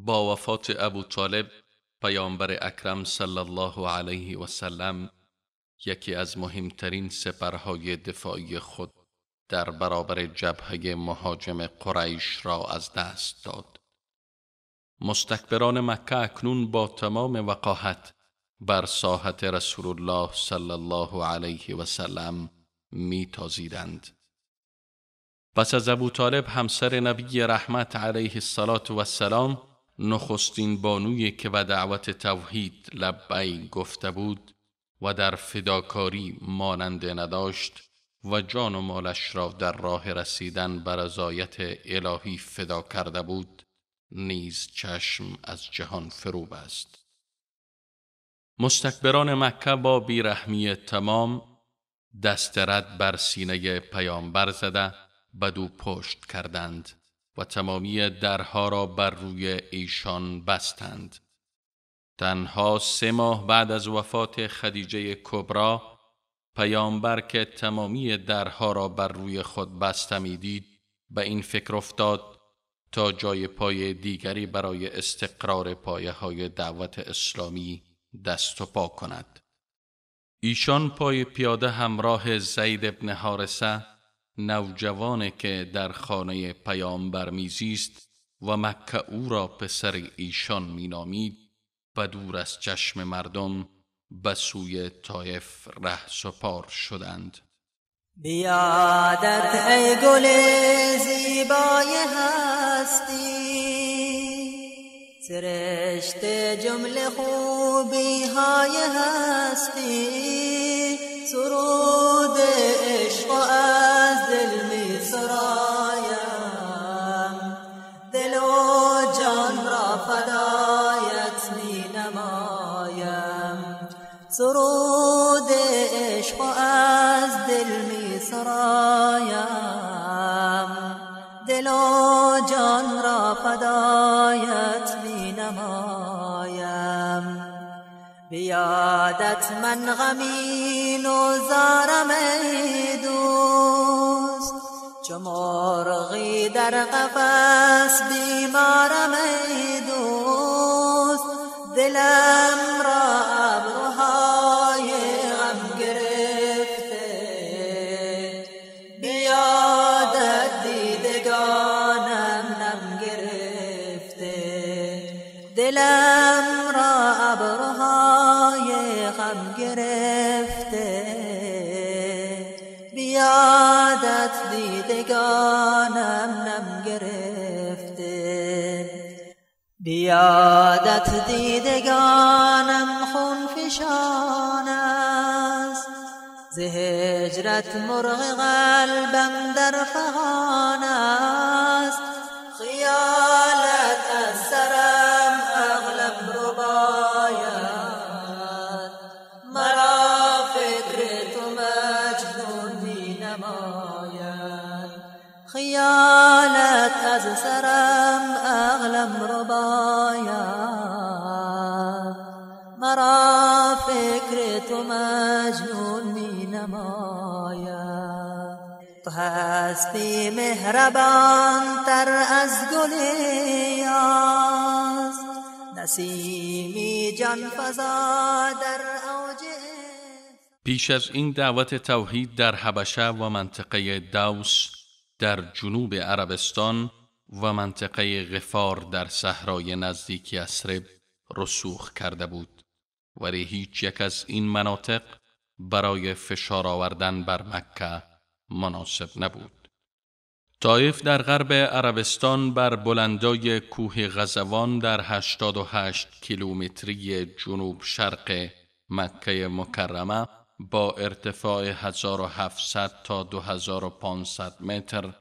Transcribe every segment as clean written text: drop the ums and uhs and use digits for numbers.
با وفات ابو طالب پیامبر اکرم صلی الله علیه و سلم یکی از مهمترین سپرهای دفاعی خود در برابر جبهه مهاجم قریش را از دست داد. مستکبران مکه اکنون با تمام وقاحت بر ساحت رسول الله صلی الله علیه و سلم میتازیدند. پس از ابو طالب همسر نبی رحمت علیه السلام نخستین بانوی که به دعوت توحید لبیک گفته بود و در فداکاری ماننده نداشت و جان و مالش را در راه رسیدن بر رضایت الهی فدا کرده بود، نیز چشم از جهان فرو بست. مستکبران مکه با بیرحمی تمام دست رد بر سینه پیامبر زده بدو پشت کردند و تمامی درها را بر روی ایشان بستند. تنها 3 ماه بعد از وفات خدیجه کبری، پیامبر که تمامی درها را بر روی خود بسته می‌دید، به این فکر افتاد تا جای پای دیگری برای استقرار پایه‌های دعوت اسلامی دست و پا کند. ایشان پای پیاده همراه زید بن حارثه، نوجوانی که در خانه پیامبر میزیست و مکه او را پسر ایشان مینامید، و دور از چشم مردم به سوی طایف رهسپار شدند. بیادت ای گل زیبای هستی، سرشت جمله خوبی های هستی، سرود عشق از دل می سرایم، دل و جان را فدایت می نمایم، سرود عشق از دل می سرایم، دل و جان را فدایت می نمایم. بیادت من غمین و زارم ای دوست، چو مرغی در قفس بیمارم ای دوست، دلم را ابروهای غم گرفته، بیادت دیدگانم نم گرفته، دلم را ابروهای غم گرفته، بیادت دیدگانم نم گرفته، بیادت دیدگانم خون فشان است، ز هجرت مرغ قلبم در فغان است، خیالت از سرم اغلب رباید، مرا فکر تو مجنون می نماید، خیالت از سرم اغلب رباید، مرا فکر تو مجنون می نماید. تو هستی مهربان تر از گل یاس، نسیمی جان فزا در اوج. پیش از این دعوت توحید در حبشه و منطقه دوس در جنوب عربستان و منطقه غفار در صحرای نزدیک یثرب رسوخ کرده بود، ولی هیچ یک از این مناطق برای فشار آوردن بر مکه مناسب نبود. طایف در غرب عربستان بر بلندای کوه غزوان در 88 کیلومتری جنوب شرق مکه مکرمه با ارتفاع 1700 تا 2500 متر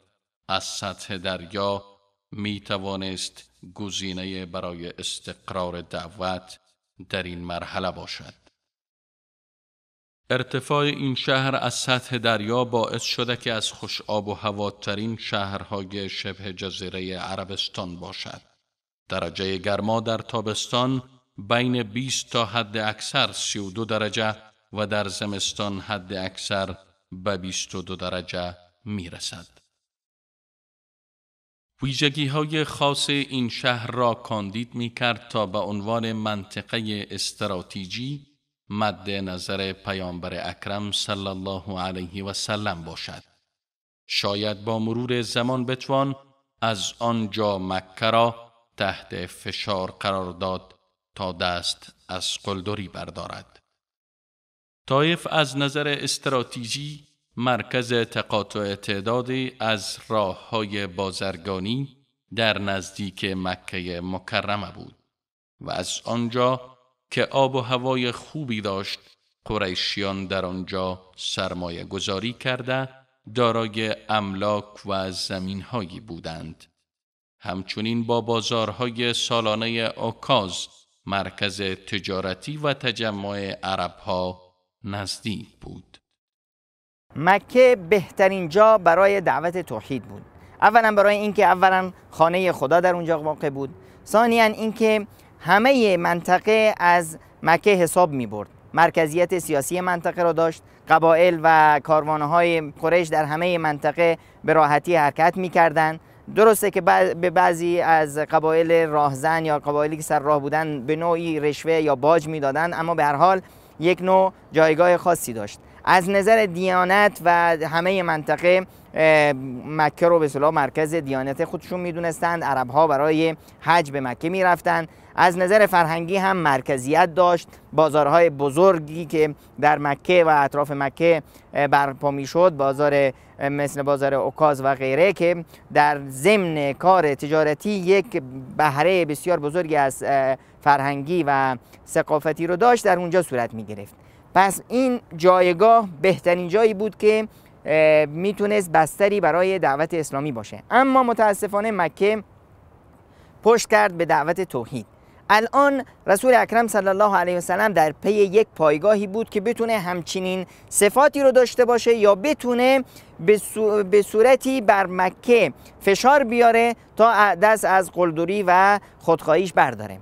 از سطح دریا می توانست گزینه برای استقرار دعوت در این مرحله باشد. ارتفاع این شهر از سطح دریا باعث شده که از خوش آب و هواترین شهرهای شبه جزیره عربستان باشد. درجه گرما در تابستان بین 20 تا حد اکثر 32 درجه و در زمستان حد اکثر به 22 درجه می رسد. ویژگی‌های خاص این شهر را کاندید می‌کرد تا به عنوان منطقه استراتژی مد نظر پیامبر اکرم صلی الله علیه و سلم باشد. شاید با مرور زمان بتوان از آنجا مکه را تحت فشار قرار داد تا دست از قلدری بردارد. طائف از نظر استراتژی مرکز تقاطع تعدادی از راه‌های بازرگانی در نزدیک مکه مکرمه بود و از آنجا که آب و هوای خوبی داشت، قریشیان در آنجا سرمایه گذاری کرده دارای املاک و زمین‌هایی بودند. همچنین با بازارهای سالانه اوکاز مرکز تجارتی و تجمع عرب‌ها نزدیک بود. مکه بهترین جا برای دعوت توحید بود. اولا برای اینکه خانه خدا در اونجا واقع بود. ثانیاً اینکه همه منطقه از مکه حساب می برد. مرکزیت سیاسی منطقه را داشت. قبایل و کاروانهای قریش در همه منطقه به راحتی حرکت می کردن. درسته که به بعضی از قبایل راهزن یا قبایلی که سر راه بودن به نوعی رشوه یا باج می دادن، اما به هر حال یک نوع جایگاه خاصی داشت. از نظر دیانت و همه منطقه مکه رو به اصطلاح مرکز دیانت خودشون میدونستند. عرب‌ها برای حج به مکه میرفتند. از نظر فرهنگی هم مرکزیت داشت. بازارهای بزرگی که در مکه و اطراف مکه برپا میشد، مثل بازار اوکاز و غیره، که در ضمن کار تجارتی یک بهره بسیار بزرگی از فرهنگی و ثقافتی رو داشت، در اونجا صورت می گرفت. پس این جایگاه بهترین جایی بود که میتونست بستری برای دعوت اسلامی باشه. اما متاسفانه مکه پشت کرد به دعوت توحید. الان رسول اکرم صلی الله علیه و سلم در پی یک پایگاهی بود که بتونه همچنین صفاتی رو داشته باشه یا بتونه به صورتی بر مکه فشار بیاره تا دست از قلدری و خودخواهیش برداره.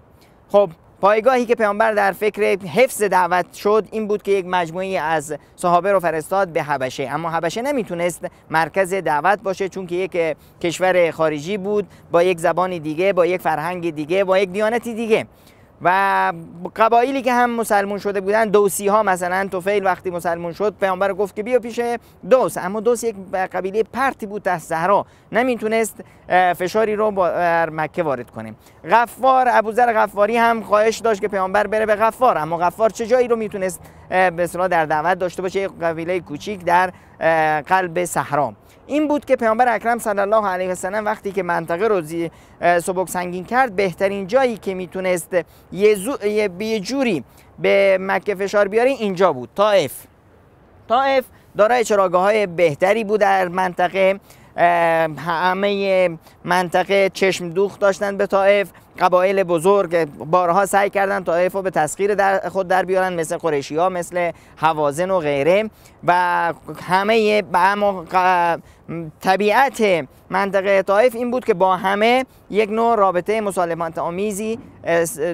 خب پایگاهی که پیامبر در فکر حفظ دعوت شد این بود که یک مجموعی از صحابه رو فرستاد به حبشه، اما حبشه نمیتونست مرکز دعوت باشه چون که یک کشور خارجی بود با یک زبان دیگه، با یک فرهنگ دیگه، با یک دیانتی دیگه. و قبایلی که هم مسلمون شده بودن، دوسی ها مثلا، طفیل وقتی مسلمون شد پیامبر گفت که بیا پیش دوس، اما دوس یک قبیله پرتی بود در صحرا، نمیتونست فشاری رو بر مکه وارد کنه. غفار، ابوذر غفاری هم خواهش داشت که پیامبر بره به غفار، اما غفار چه جایی رو میتونست به اصطلاح در دعوت داشته باشه؟ یک قبیله کوچیک در قلب صحرا. این بود که پیامبر اکرم صلی الله علیه و سلم وقتی که منطقه رو سبک سنگین کرد، بهترین جایی که میتونست یه جوری به مکه فشار بیاره اینجا بود، طائف. طائف دارای چراگاه‌های بهتری بود در منطقه. همه منطقه چشم دوخت داشتن به طائف. قبایل بزرگ بارها سعی کردن طائف رو به تسخیر خود در بیارن، مثل قریشی‌ها، مثل هوازن و غیره. و همه طبیعت منطقه طائف این بود که با همه یک نوع رابطه مسالمت آمیزی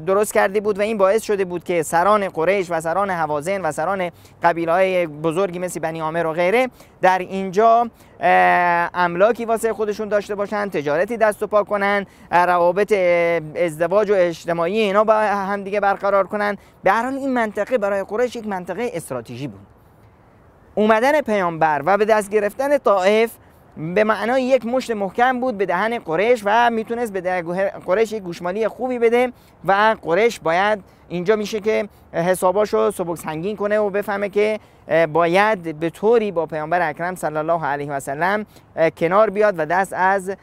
درست کرده بود و این باعث شده بود که سران قریش و سران هوازن و سران قبیله‌های بزرگی مثل بنی عامر و غیره در اینجا املاکی واسه خودشون داشته باشن، تجارتی دست و پا کنن، روابط ازدواج و اجتماعی اینا با هم دیگه برقرار کنن. به هر حال این منطقه برای قریش یک منطقه استراتژی بود. اومدن پیامبر و به دست گرفتن طائف به معنای یک مشت محکم بود به دهن قریش و میتونست به قریش یک گوشمالی خوبی بده و قریش باید اینجا میشه که حساباشو سبک سنگین کنه و بفهمه که باید به طوری با پیامبر اکرم صلی الله علیه و سلم کنار بیاد و دست از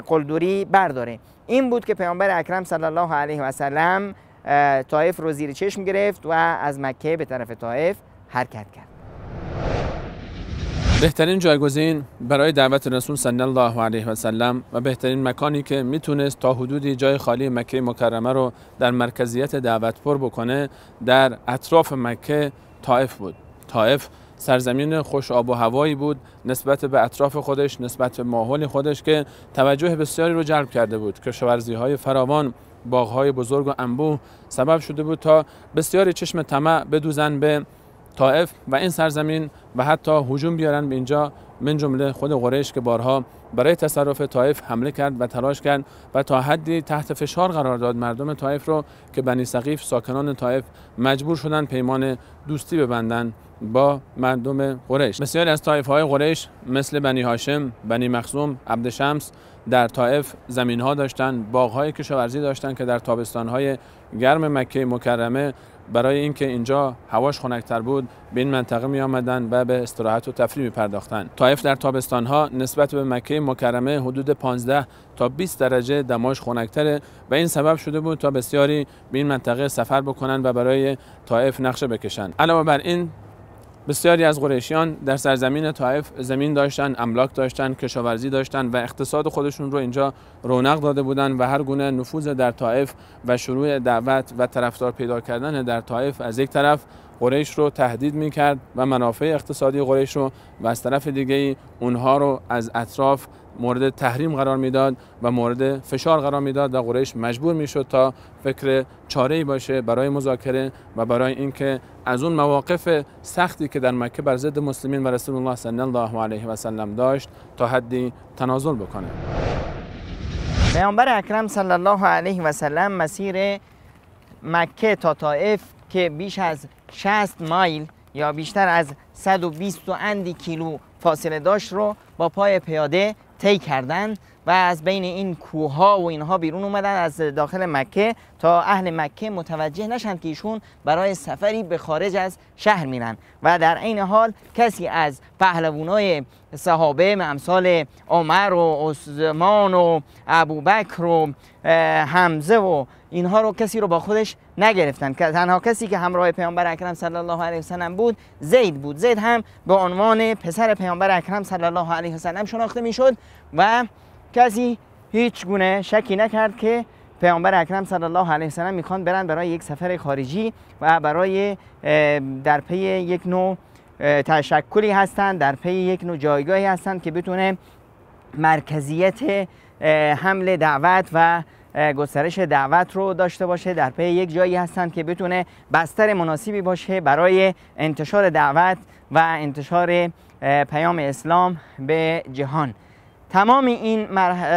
قلدری برداره. این بود که پیامبر اکرم صلی الله علیه و سلم طائف رو زیر چشم گرفت و از مکه به طرف طائف حرکت کرد. بهترین جایگزین برای دعوت رسول صلی الله علیه و سلم و بهترین مکانی که میتونست تا حدودی جای خالی مکه مکرمه رو در مرکزیت دعوت پر بکنه در اطراف مکه طائف بود. طائف سرزمین خوش آب و هوایی بود نسبت به اطراف خودش، نسبت به ماحول خودش که توجه بسیاری رو جلب کرده بود. کشاورزی‌های فراوان، باغ‌های بزرگ و انبوه سبب شده بود تا بسیاری چشم طمع بدوزن به طائف و این سرزمین و حتی هجوم بیارن به اینجا، من جمله خود قریش که بارها برای تصرف طائف حمله کرد و تلاش کرد و تا حدی تحت فشار قرار داد مردم طائف رو که بنی ثقیف ساکنان طائف مجبور شدن پیمان دوستی ببندن با مردم قریش. بسیاری از طایف‌های قریش مثل بنی هاشم، بنی مخزوم، عبد شمس در طائف زمین‌ها داشتن، باغ‌های کشاورزی داشتن که در تابستان‌های گرم مکه مکرمه برای اینکه اینجا هواش خنک‌تر بود به این منطقه می آمدن و به استراحت و تفریح می پرداختن. طائف در تابستان‌ها نسبت به مکه مکرمه حدود 15 تا 20 درجه دماش خنک‌تره و این سبب شده بود تا بسیاری به این منطقه سفر بکنن و برای طائف نقشه بکشن. علاوه بر این بسیاری از قریشیان در سرزمین طائف زمین داشتن، املاک داشتن، کشاورزی داشتن و اقتصاد خودشون رو اینجا رونق داده بودن و هر گونه نفوذ در طائف و شروع دعوت و طرفدار پیدا کردن در طائف از یک طرف قریش رو تهدید می‌کرد و منافع اقتصادی قریش رو و از طرف دیگه اونها رو از اطراف مورد تحریم قرار میداد و مورد فشار قرار میداد و قریش مجبور میشد تا فکر چاره‌ای باشه برای مذاکره و برای اینکه از اون مواقف سختی که در مکه بر ضد مسلمین و رسول الله صلی الله علیه و سلم داشت تا حدی تنازل بکنه. پیامبر اکرم صلی الله علیه و سلم مسیر مکه تا طائف که بیش از 60 مایل یا بیشتر از 120 اندی کیلو فاصله داشت رو با پای پیاده طی کردند و از بین این کوه‌ها و اینها بیرون اومدن از داخل مکه تا اهل مکه متوجه نشن که ایشون برای سفری به خارج از شهر میرن و در عین حال کسی از پهلوانای صحابه امثال عمر و عثمان و ابوبکر و حمزه و اینها رو کسی رو با خودش نگرفتن. که تنها کسی که همراه پیامبر اکرم صلی الله علیه و سلم بود زید بود. زید هم به عنوان پسر پیامبر اکرم صلی الله علیه و سلم شناخته میشد و کسی هیچ گونه شکی نکرد که پیامبر اکرم صلی الله علیه و سلم میخوان برن برای یک سفر خارجی و برای در پی یک نوع تشکلی هستند، در پی یک نوع جایگاهی هستند که بتونه مرکزیت حمل دعوت و گسترش دعوت رو داشته باشه، در پی یک جایی هستند که بتونه بستر مناسبی باشه برای انتشار دعوت و انتشار پیام اسلام به جهان. تمام این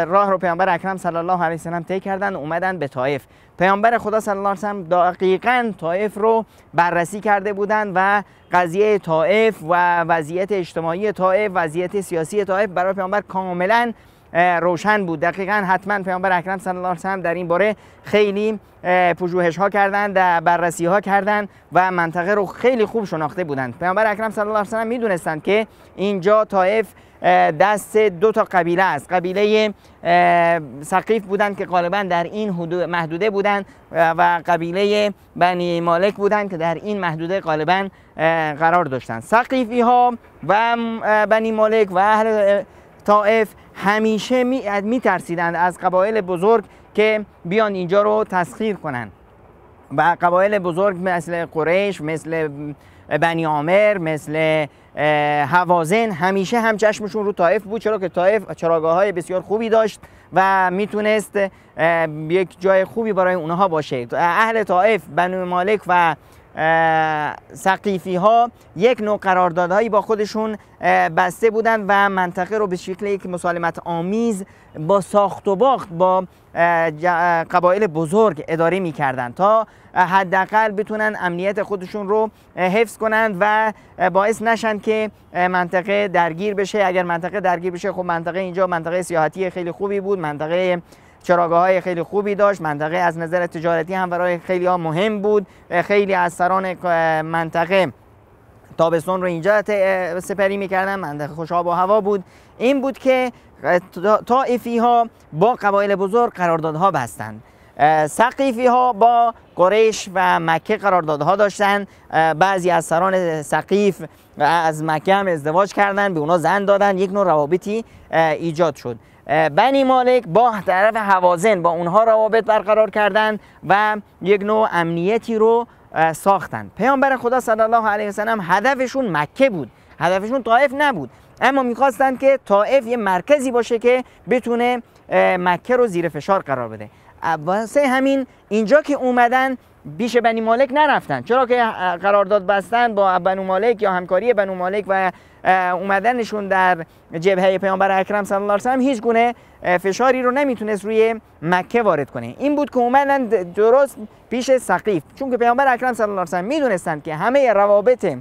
راه رو پیامبر اکرم صلی الله علیه و سلم طی کردن و اومدن به طائف. پیامبر خدا صلی الله علیه و سلم دقیقاً طائف رو بررسی کرده بودند و قضیه طائف و وضعیت اجتماعی طائف، وضعیت سیاسی طائف برای پیامبر کاملاً روشن بود. دقیقاً حتما پیامبر اکرم صلی الله علیه و سلم در این باره خیلی پژوهش ها کردند، بررسی ها کردند و منطقه رو خیلی خوب شناخته بودند. پیامبر اکرم صلی الله علیه و سلم میدونستند که اینجا طائف دست دو تا قبیله است. قبیله ثقیف بودند که غالبا در این محدوده بودند و قبیله بنی مالک بودند که در این محدوده غالبا قرار داشتند. ثقیفی ها و بنی مالک و اهل طائف همیشه میترسیدند از قبایل بزرگ که بیان اینجا رو تسخیر کنند و قبایل بزرگ مثل قریش، مثل بنی عامر، مثل هوازن همیشه هم چشمشون رو طائف بود، چرا که طائف چراگاه‌های بسیار خوبی داشت و میتونست یک جای خوبی برای اونها باشه. اهل طائف، بنی مالک و ثقیفی ها یک نوع قراردادهایی با خودشون بسته بودند و منطقه رو به شکل یک مسالمت آمیز با ساخت و باخت با قبایل بزرگ اداره می‌کردند تا حداقل بتونن امنیت خودشون رو حفظ کنند و باعث نشن که منطقه درگیر بشه. اگر منطقه درگیر بشه خب منطقه اینجا منطقه سیاحتی خیلی خوبی بود، منطقه چراگاه‌های خیلی خوبی داشت، منطقه از نظر تجارتی هم برای خیلی ها مهم بود. خیلی از سران منطقه تابستون رو اینجا سپری می‌کردن، منطقه خوش آب و هوا بود. این بود که طائفی ها با قبایل بزرگ قراردادها بستند. ثقیفی ها با قریش و مکه قراردادها داشتند. بعضی از سران ثقیف از مکه هم ازدواج کردند، به اونا زن دادن، یک نوع روابطی ایجاد شد. بنی مالک با طرف هوازن با اونها روابط برقرار کردند و یک نوع امنیتی رو ساختند. پیامبر خدا صلی الله علیه و سلم هدفشون مکه بود، هدفشون طائف نبود، اما میخواستند که طائف یه مرکزی باشه که بتونه مکه رو زیر فشار قرار بده. واسه همین اینجا که اومدن پیش بنی مالک نرفتن. چرا که قرارداد بستن با بنو مالک یا همکاری بنو مالک و اومدنشون در جبهه پیامبر اکرم صلی الله علیه و سلم هیچ گونه فشاری رو نمیتونست روی مکه وارد کنه. این بود که اومدن درست پیش ثقیف، چون که پیامبر اکرم صلی الله علیه و سلم میدونستند که همه روابط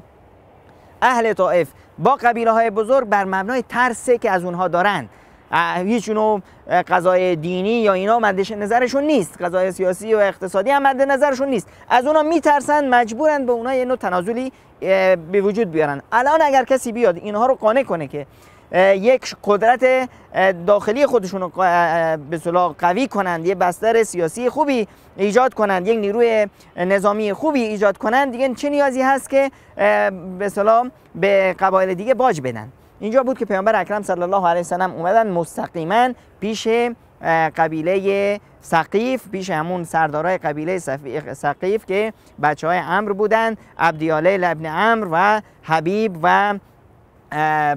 اهل طائف با قبیله های بزرگ بر مبنای ترسی که از اونها دارند. هیچ نوع قضای دینی یا اینا مد نظرشون نیست، قضای سیاسی و اقتصادی هم مد نظرشون نیست. از اونا میترسن، مجبورن به اونا یه نوع تنازلی به وجود بیارن. الان اگر کسی بیاد اینها رو قانع کنه که یک قدرت داخلی خودشون رو به اصطلاح قوی کنند، یه بستر سیاسی خوبی ایجاد کنند، یک نیروی نظامی خوبی ایجاد کنند، دیگه چه نیازی هست که به اصطلاح به قبایل دیگه باج بدن؟ اینجا بود که پیامبر اکرم صلی الله علیه و سلم اومدن مستقیما پیش قبیله ثقیف، پیش همون سردارای قبیله ثقیف که بچهای عمرو بودن، عبدیالیل ابن عمرو و حبیب و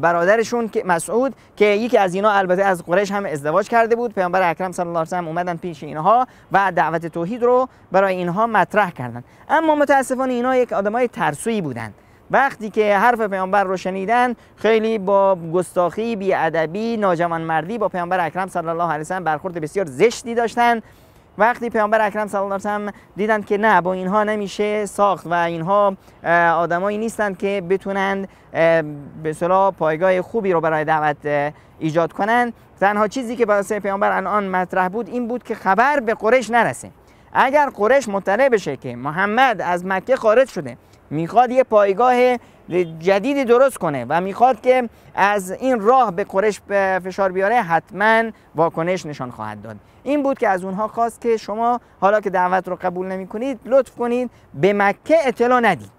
برادرشون که مسعود، که یکی از اینا البته از قریش هم ازدواج کرده بود. پیامبر اکرم صلی الله علیه و سلم اومدن پیش اینها و دعوت توحید رو برای اینها مطرح کردن. اما متاسفانه اینا یک آدمای ترسویی بودن. وقتی که حرف پیامبر رو شنیدن خیلی با گستاخی، بی‌ادبی، ناجوانمردی با پیامبر اکرم صلی الله علیه و سلم برخورد بسیار زشتی داشتن. وقتی پیامبر اکرم صلی الله علیه و سلم دیدن که نه، با اینها نمیشه ساخت و اینها آدمایی نیستند که بتونند به اصطلاح پایگاه خوبی رو برای دعوت ایجاد کنند، تنها چیزی که برای پیامبر الان مطرح بود این بود که خبر به قریش نرسه. اگر قریش مطلع بشه که محمد از مکه خارج شده، میخواد یه پایگاه جدیدی درست کنه و میخواد که از این راه به قریش فشار بیاره، حتما واکنش نشان خواهد داد. این بود که از اونها خواست که شما حالا که دعوت رو قبول نمی کنید، لطف کنید به مکه اطلاع ندید.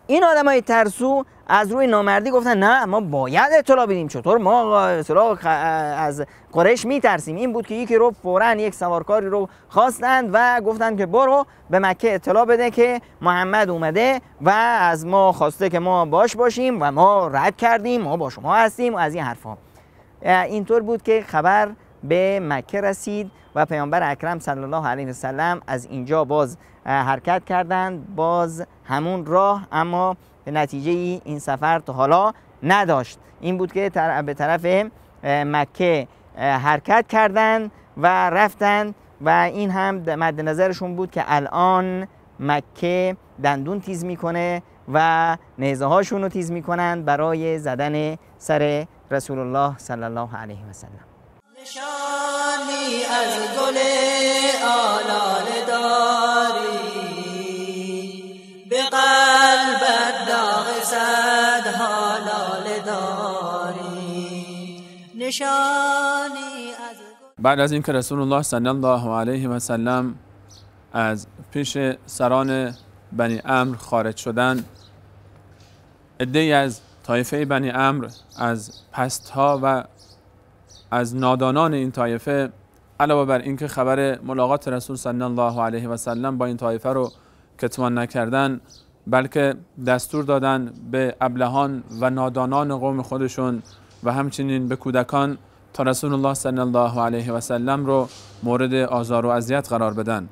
این آدمای ترسو از روی نامردی گفتن نه، ما باید اطلاع بدیم، چطور ما از قریش میترسیم. این بود که یکی رو فوراً یک سوارکاری رو خواستند و گفتند که برو به مکه اطلاع بده که محمد اومده و از ما خواسته که ما باش باشیم و ما رد کردیم، ما با شما هستیم و از این حرفا. اینطور بود که خبر به مکه رسید و پیامبر اکرم صلی الله علیه و سلم از اینجا باز حرکت کردند، باز همون راه، اما به نتیجه این سفر تا حالا نداشت. این بود که به طرف مکه حرکت کردند و رفتند و این هم مد نظرشون بود که الان مکه دندون تیز میکنه و نیزه هاشون رو تیز میکنند برای زدن سر رسول الله صلی الله علیه و سلم. نشانی از گل آلاله داری، به قلبت داغ صدها لاله داری. نشانی از بعد از اینکه رسول الله صلی الله علیه و سلم از پیش سران بنی عمرو خارج شدند، عده‌ای از طایفه بنی عمرو از پستها و از نادانان این طایفه، علاوه بر اینکه خبر ملاقات رسول صلی الله علیه و سلم با این طایفه رو کتمان نکردن، بلکه دستور دادن به ابلهان و نادانان قوم خودشون و همچنین به کودکان تا رسول الله صلی الله علیه و سلم رو مورد آزار و اذیت قرار بدن.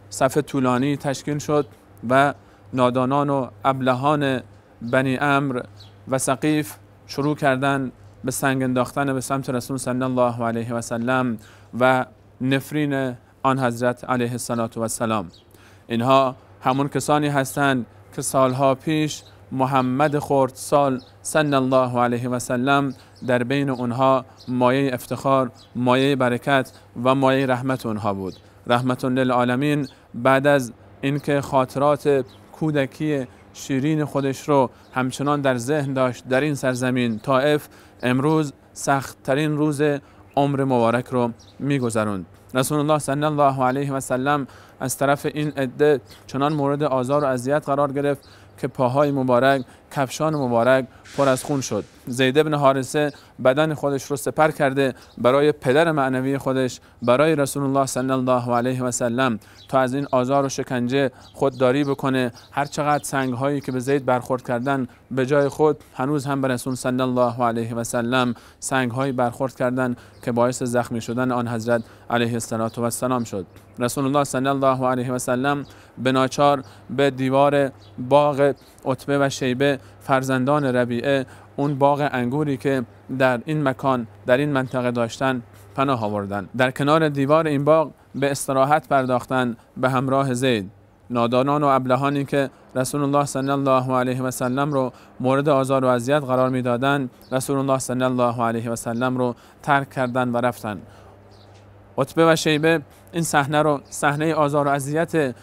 صف طولانی تشکیل شد و نادانان و ابلهان بنی عمرو و ثقیف شروع کردند به سنگ انداختن به سمت رسول صلی الله علیه و سلم و نفرین آن حضرت علیه السلام. اینها همون کسانی هستند که سالها پیش محمد خردسال صلی الله علیه و سلم در بین اونها مایه افتخار، مایه برکت و مایه رحمت اونها بود. رحمت للعالمین بعد از اینکه خاطرات کودکی شیرین خودش رو همچنان در ذهن داشت در این سرزمین طائف، امروز سخت‌ترین روز عمر مبارک رو می‌گذروند. رسول الله صلی الله علیه و سلم از طرف این عده چنان مورد آزار و اذیت قرار گرفت که پاهای مبارک کفشان مبارک پر از خون شد. زید بن حارثه بدن خودش رو سپر کرده برای پدر معنوی خودش، برای رسول الله صلی الله علیه و سلم، تا از این آزار و شکنجه خودداری بکنه. هر چقدر سنگ هایی که به زید برخورد کردن، به جای خود هنوز هم به رسول صلی الله علیه و سلم سنگ هایی برخورد کردن که باعث زخمی شدن آن حضرت علیه السلام شد. رسول الله صلی الله علیه و سلم به ناچار به دیوار باغ عتبه و شیبه فرزندان ربیعه، اون باغ انگوری که در این مکان در این منطقه داشتن، پناه آوردن. در کنار دیوار این باغ به استراحت پرداختن به همراه زید. نادانان و ابلهانی که رسول الله صلی الله علیه و سلم رو مورد آزار و اذیت قرار میدادند، رسول الله صلی الله علیه و سلم رو ترک کردن و رفتن. عتبه و شیبه این صحنه آزار و اذیت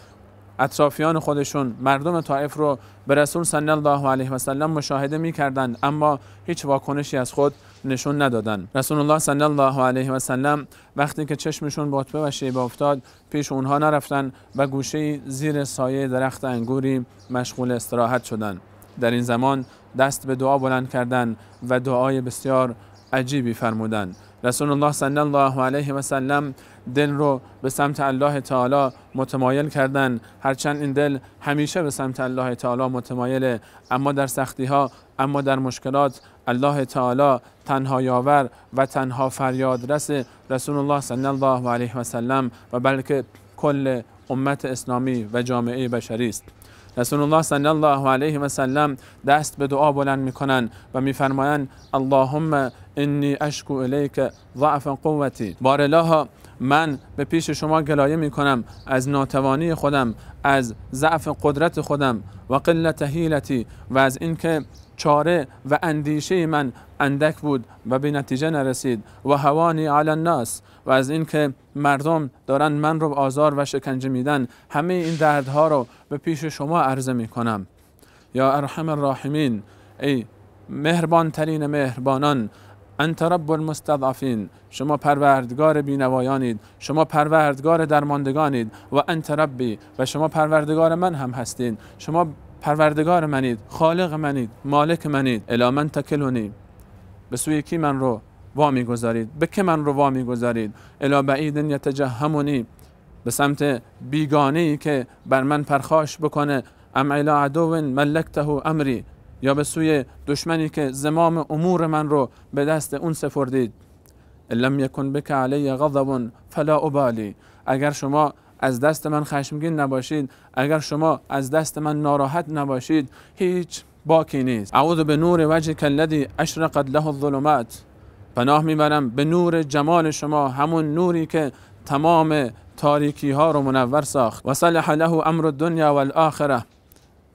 اطرافیان خودشون، مردم طائف رو به رسول صلی الله علیه و سلم مشاهده می‌کردند، اما هیچ واکنشی از خود نشون ندادند. رسول الله صلی الله علیه و سلم وقتی که چشمشون به عتبه و شیبه افتاد، پیش اونها نرفتن و گوشه زیر سایه درخت انگوری مشغول استراحت شدند. در این زمان دست به دعا بلند کردند و دعای بسیار عجیبی فرمودند. رسول الله صلی الله علیه و سلم دل رو به سمت الله تعالی متمایل کردند، هرچند این دل همیشه به سمت الله تعالی متمایله، اما در سختی ها، اما در مشکلات، الله تعالی تنها یاور و تنها فریاد رس رسول الله صلی الله علیه و سلم و بلکه کل امت اسلامی و جامعه بشری است. رسول الله صلی الله علیه و سلم دست به دعا بلند میکنند و میفرمایند اللهم انی اشکو الیک ضعف قوتی. بار الها، من به پیش شما گلایه میکنم از ناتوانی خودم، از ضعف قدرت خودم و قلت حیلتی، و از اینکه چاره و اندیشه من اندک بود و به نتیجه نرسید، و هوانی علی الناس، و از اینکه مردم دارن من رو آزار و شکنجه میدن. همه این دردها رو به پیش شما عرضه میکنم. یا ارحم الراحمین، ای مهربان ترین مهربانان، انت رب المستضعفین، شما پروردگار بینوایانید، شما پروردگار درماندگانید، و انت ربی، و شما پروردگار من هم هستید، شما پروردگار منید، خالق منید، مالک منید. الی من تکلونی، به سوی کی من رو وامی گذارید؟ به که من رو وامی گذارید؟ الی بعید یتجهمونی، به سمت بیگانه‌ای که بر من پرخاش بکنه. ام الی عدو ملکته امری، یا به سوی دشمنی که زمام امور من رو به دست اون سپردید. لم یکن بک علی غضب فلا ابالی، اگر شما از دست من خشمگین نباشید، اگر شما از دست من ناراحت نباشید، هیچ باکی نیست. اعوذ بنور وجهک الذی اشرقت له الظلمات، پناه میبرم به نور جمال شما، همون نوری که تمام تاریکی ها رو منور ساخت. و صلح له امر الدنیا والآخره،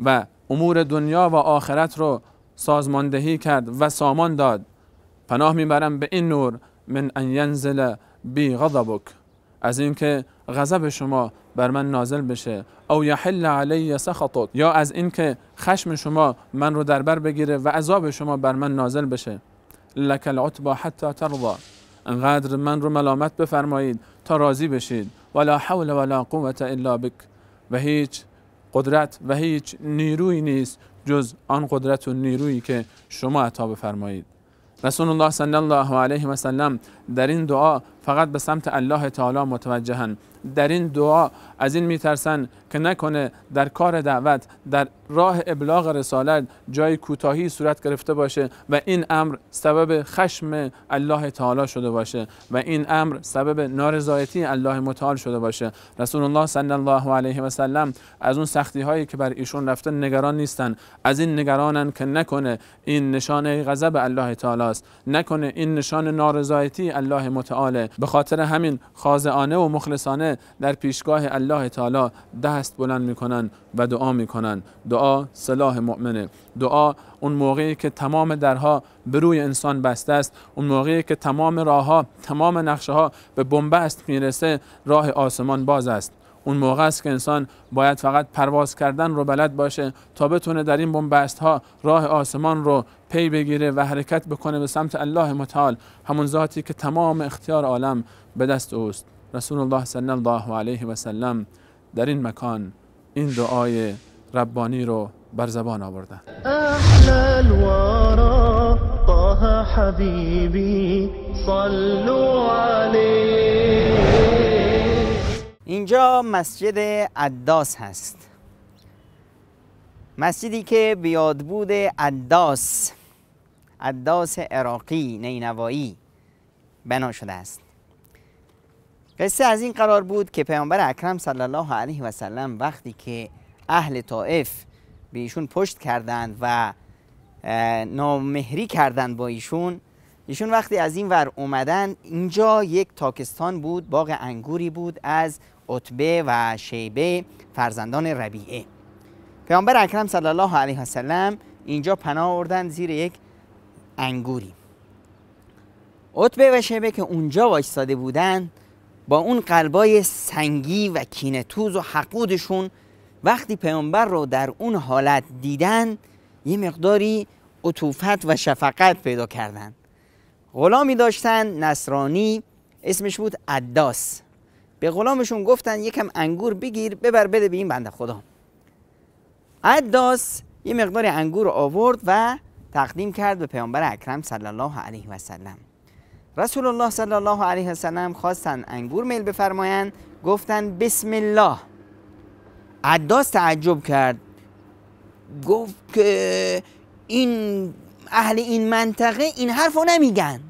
و امور دنیا و آخرت رو سازماندهی کرد و سامان داد. پناه میبرم به این نور، من ان ینزل بی غضبک، از اینکه غضب شما بر من نازل بشه، او یحل علی سخطک، یا از اینکه خشم شما من رو در بر بگیره و عذاب شما بر من نازل بشه. لک العتبى حتی ترضى، انقدر من رو ملامت بفرمایید تا راضی بشید. ولا حول ولا قوة الا بک، و هیچ قدرت و هیچ نیرویی نیست جز آن قدرت و نیرویی که شما عطا بفرمایید. رسول الله صلی الله علیه و سلم در این دعا فقط به سمت الله تعالی متوجهن. در این دعا از این میترسن که نکنه در کار دعوت، در راه ابلاغ رسالت جای کوتاهی صورت گرفته باشه و این امر سبب خشم الله تعالی شده باشه و این امر سبب نارضایتی الله متعال شده باشه. رسول الله صلی الله علیه و سلم از اون سختی هایی که بر ایشون رفته نگران نیستن. از این نگرانن که نکنه این نشانه غضب الله تعالی است، نکنه این نشان نارضایتی الله متعال. به خاطر همین خاضعانه و مخلصانه در پیشگاه الله تعالی دست بلند میکنن و دعا میکنن. دعا سلاح مؤمنه. دعا اون موقعی که تمام درها به روی انسان بسته است، اون موقعی که تمام راهها، تمام نقشه ها به بنبست میرسه، راه آسمان باز است. اون موقع است که انسان باید فقط پرواز کردن رو بلد باشه تا بتونه در این بنبست ها راه آسمان رو پی بگیره و حرکت بکنه به سمت الله متعال، همون ذاتی که تمام اختیار عالم به دست اوست. رسول الله صلی الله علیه و سلم در این مکان این دعای ربانی رو بر زبان آوردن. على الورى طه حبيبي صلوا عليه. اینجا مسجد عداس هست، مسجدی که به یادبود عداس عراقی نینوایی بنا شده است. قصه از این قرار بود که پیامبر اکرم صلی الله علیه و سلم وقتی که اهل طائف به ایشون پشت کردند و نامهری کردند با ایشون وقتی از این ور اومدن، اینجا یک تاکستان بود، باغ انگوری بود از عتبه و شیبه فرزندان ربیعه. پیامبر اکرم صلی الله علیه و سلم اینجا پناه آوردن زیر یک انگوری. عتبه و شیبه که اونجا وایستاده بودن با اون قلبای سنگی و کینه‌توز و حقودشون وقتی پیامبر رو در اون حالت دیدن یه مقداری عطوفت و شفقت پیدا کردن. غلامی داشتن نصرانی اسمش بود عداس. به غلامشون گفتن یکم انگور بگیر ببر بده به این بنده خدا. عداس یه مقدار انگور آورد و تقدیم کرد به پیامبر اکرم صلی الله علیه و سلم. رسول الله صلی الله علیه و سلم خواستن انگور میل بفرمایند، گفتن بسم الله. عداس تعجب کرد، گفت که این اهل این منطقه این حرفو نمیگن.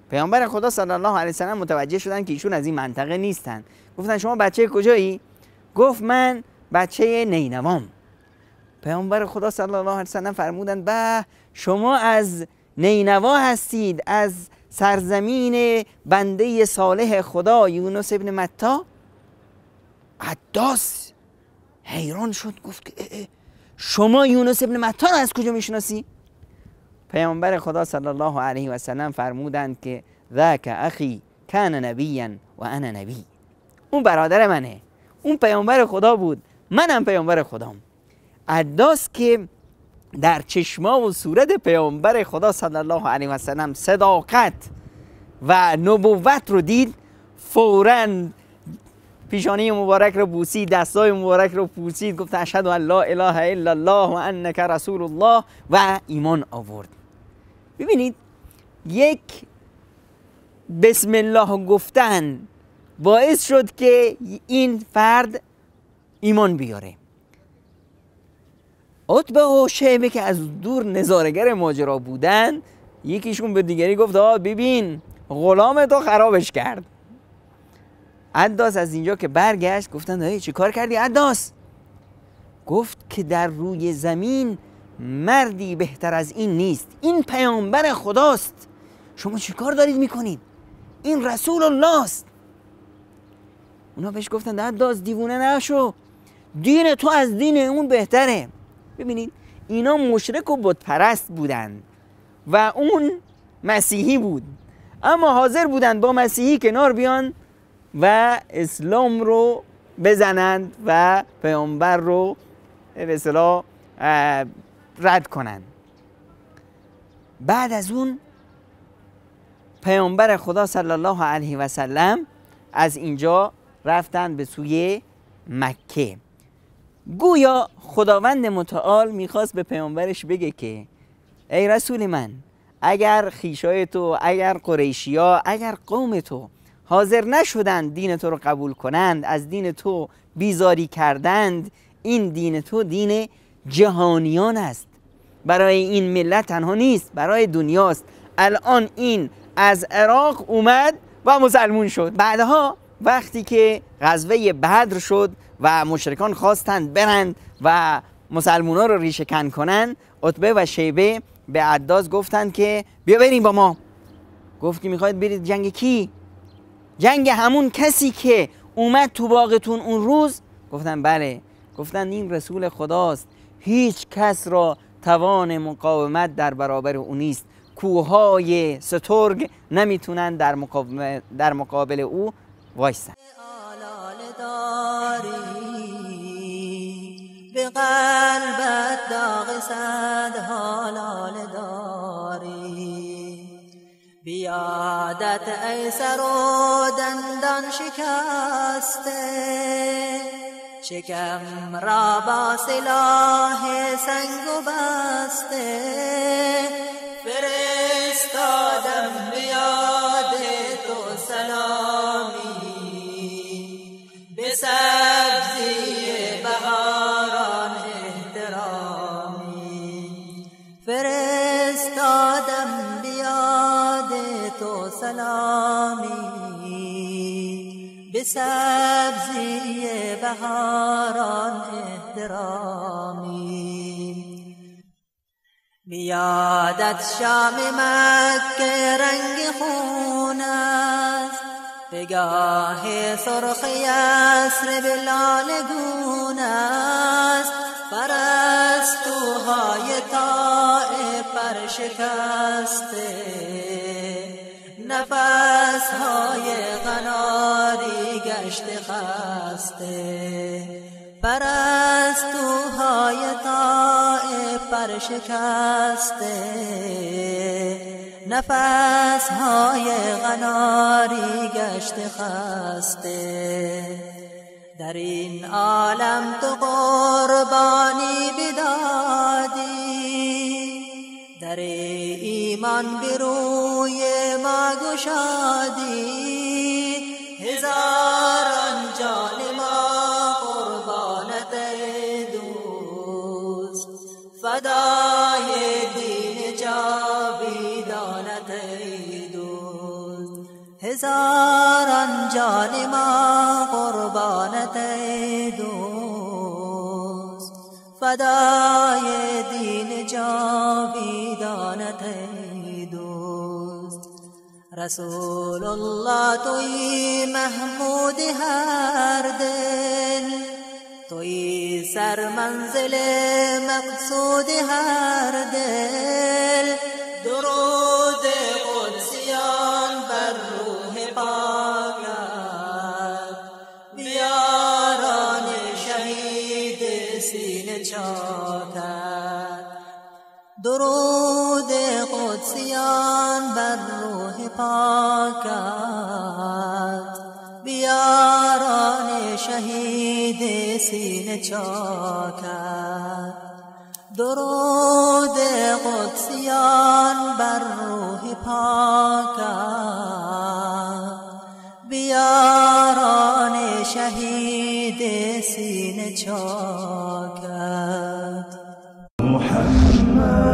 پیامبر خدا صلی الله علیه و سلم متوجه شدن که ایشون از این منطقه نیستن. گفتن شما بچه کجایی؟ گفت من بچه نینوام. پیامبر خدا صلی الله علیه و سلم فرمودن به شما از نینوا هستید، از سرزمین بنده صالح خدا یونس ابن متی؟ عداس حیران شد، گفت که شما یونس ابن متی رو از کجا میشناسی؟ پیامبر خدا صلی الله علیه و سلم فرمودند که ذاک اخی کان نبیا و انا نبی. اون برادر منه، اون پیامبر خدا بود، منم پیامبر خدام. عداس که در چشما و صورت پیامبر خدا صلی الله علیه و سلم صداقت و نبوت رو دید، فوراً پیشانی مبارک رو بوسید، دستای مبارک رو بوسید، گفت اشهد ان لا اله الا الله و انک رسول الله و ایمان آورد. ببینید یک بسم الله گفتن باعث شد که این فرد ایمان بیاره. عتبه و شیبه که از دور نظارگر ماجرا بودن، یکیشون به دیگری گفت ببین غلام تو خرابش کرد. عداس از اینجا که برگشت گفتن چی کار کردی عداس؟ گفت که در روی زمین مردی بهتر از این نیست، این پیامبر خداست، شما چی کار دارید میکنید؟ این رسول الله است. اونا بهش گفتن عداس دیوونه نشو، دین تو از دین اون بهتره. ببینید اینا مشرک و بت پرست بودن و اون مسیحی بود، اما حاضر بودن با مسیحی کنار بیان و اسلام رو بزنند و پیامبر رو به اصطلاح رد کنند. بعد از اون پیامبر خدا صلی الله علیه و سلم از اینجا رفتن به سوی مکه. گویا خداوند متعال میخواست به پیامبرش بگه که ای رسول من، اگر خیشای تو، اگر قریشیا، اگر قوم تو حاضر نشدند دین تو رو قبول کنند، از دین تو بیزاری کردند، این دین تو دین جهانیان است، برای این ملت تنها نیست، برای دنیاست. الان این از عراق اومد و مسلمون شد. بعدها وقتی که غزوه بدر شد و مشرکان خواستند برند و مسلمونا رو ریشه کن کنن، عتبه و شیبه به عداس گفتند که بیا بریم با ما. گفت که میخواید برید جنگ کی؟ جنگ همون کسی که اومد تو باغتون اون روز؟ گفتن بله. گفتن این رسول خداست، هیچ کس را توان مقاومت در برابر او نیست، کوههای سترگ نمیتونن در مقابل او وایسن. به قلبت داغ صد حلال داری، بیادت ای سر و دندان شکسته، شکم را با سلاح سنگ و بسته فرستادم به یاد تو سلامی به سبزی بهاران احترامی فرستادم به یاد تو سلامی به سبزی بهاران احترامی بیادت شام مکه رنگ خون است پگاه سرخ یثرب لاله گون است پرستوهای طائف پرشکسته نفسهای قناری گشت خسته پرستوهای طائف پرشکسته نفسهای قناری گشت خسته در این عالم تو قربانی بدادی در ایمان بروی ما گشادی هزاران جان ما قربانت دوست فدای دین جاویدانت دوست هزاران جان ما قربانت دوست فدای دین جاویدانت دوست رسول الله توی محمود هر دل توی سر منزل مقصود هر دل درود قدسیان بر روح پاکت بیاران شهید سینه چاکت درود قدسیان بر روح پاکت بیاران شهید سینه چاکت درود قدسیان بر روح پاکت بیاران شهید سینه چاکت محمد